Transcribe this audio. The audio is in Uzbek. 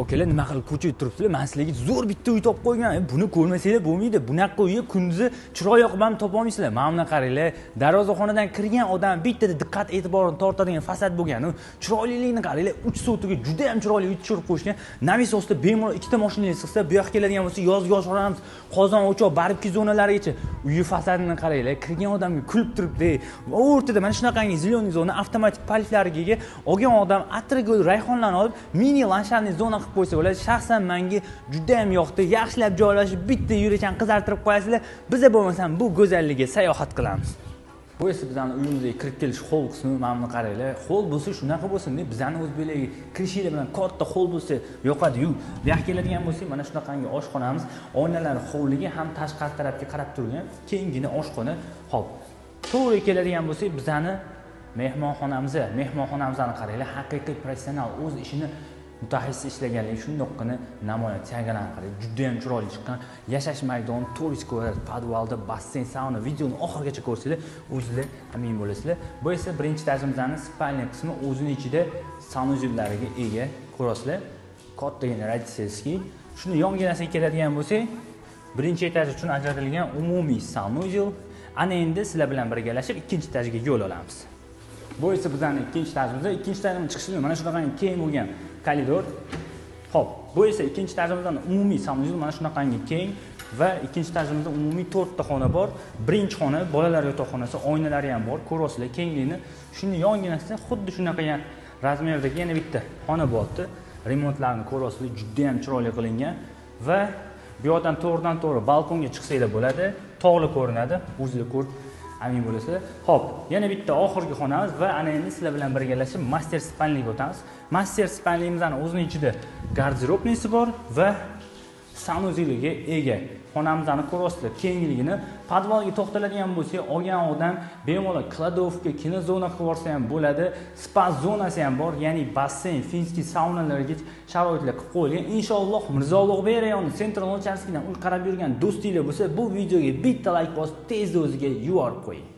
Akalar nima qilib ko'chada turibsizlar? Men sizlarga zo'r bitta uy topib qo'ygan. Buni ko'rmasanglar bo'lmaydi. Bunaqa uyni kunduzi chiroy yoqib ham topa olmaysizlar. Mana buni qaranglar. Darvozaxonadan kirgan odam bittada diqqat e'tiborini tortadigan fasad bo'lgan. Chiroyliligini qaranglar. 3 soatga juda ham chiroyli uy tushirib qo'yishgan. Navis ostida bemalol ikkita mashinangiz sig'sa, bu yoqqa keladigan bo'lsa, yozga oshiramiz. Qozon, o'choq, barbekü zonalarigacha. Uyi fasadini qaranglar. Kirgan odamga kulib turibdi. O'rtada mana shunaqangi ziloniy zona, avtomatik paliflariga olgan odam atrgul rayhonlarni olib, mini landshaftli zona qo'ysa bo'ladi. Shaxsan menga juda ham yoqdi. Yaxshilab joylashib, bitta yurachan qizartirib qo'yasizlar. Biz bo'lmasam bu go'zallikka sayohat qilamiz. Bu esa bizning uyimizga kirib kelish hol qismi. Mana buni qaranglar. Hol bo'lsa shunaqa bo'lsin deb bizning o'zbeklarga kirishinglar bilan katta hol bo'lsa yoqadi-yu. Bu yoqqa keladigan bo'lsa, mana shunaqangi oshxonamiz, oynalari hovliga ham tashqari tarafga qarab turgan kenggina oshxona. Xo'p. To'g'ri keladigan bo'lsa, bizning mehmonxonamizni qaranglar. Haqiqiy professional o'z ishini mutaxassis ishlaganligi shundoqqina namoyon tiagalarni qarang. Juda ham chiroyli chiqqan. Yashash maydoni, turis kvadrat, podvalda, basseyn, sauna, videoni oxirigacha ko'rsanglar, o'zingizlar amin bo'lasizlar. Bu esa birinchi etajimizning spalniya qismi, o'zining ichida sanuzellariga ega, ko'rasizlar. Kattagina radissiyskiy. Shuni yonginasiga keladigan bo'lsak, birinchi etaj uchun ajratilgan umumiy sanuzel. Ana endi sizlar bilan birgalashib ikkinchi etajga yo'l olamiz. Bu esa bizning ikkinchi etajimizda, ikkinchi etajning chiqishida mana shunaqangi keng bo'lgan koridor. Xo'p, bu esa ikkinchi etajimizdan umumiy sanuzel mana shunaqangi keng va ikkinchi etajimizda umumiy 4 ta xona bor. Birinchi xona bolalar yotoqxonasi, oynalari ham bor. Ko'rasizlar kengligini. Shuni yonginasida xuddi shunaqa razmerdagi yana bitta xona bo'pti. Remontlarni ko'rasizlar, juda ham chiroyli qilingan va bu yoqdan to'g'ridan-to'g'ri balkonga chiqsanglar bo'ladi. Tog'li ko'rinadi. O'zingizlar ko'rib amin bo'lasizlar. Xo'p, yana bitta oxirgi xonamiz va ana endi sizlar bilan birgalashib master spalniyaga o'tamiz. Master spalniyamizning o'zining ichida garderobnisi bor va sanuzeliga ega. Xonamizni ko'rasizlar, kengligini. Podvalga to'xtaladigan bo'lsa, olgan odam bemalol kladovka, kinozona qilib olsa ham bo'ladi. Spa zonasi ham bor, ya'ni basseyn, finskiy saunalarga sharoitlar qilib qo'yilgan. Inshaalloh Mirzo Ulug'bek rayoni Central Ocharskidan uy qarab yurgan do'stinglar bo'lsa, bu videoga bitta like bosib, tezda o'ziga yuborib qo'ying.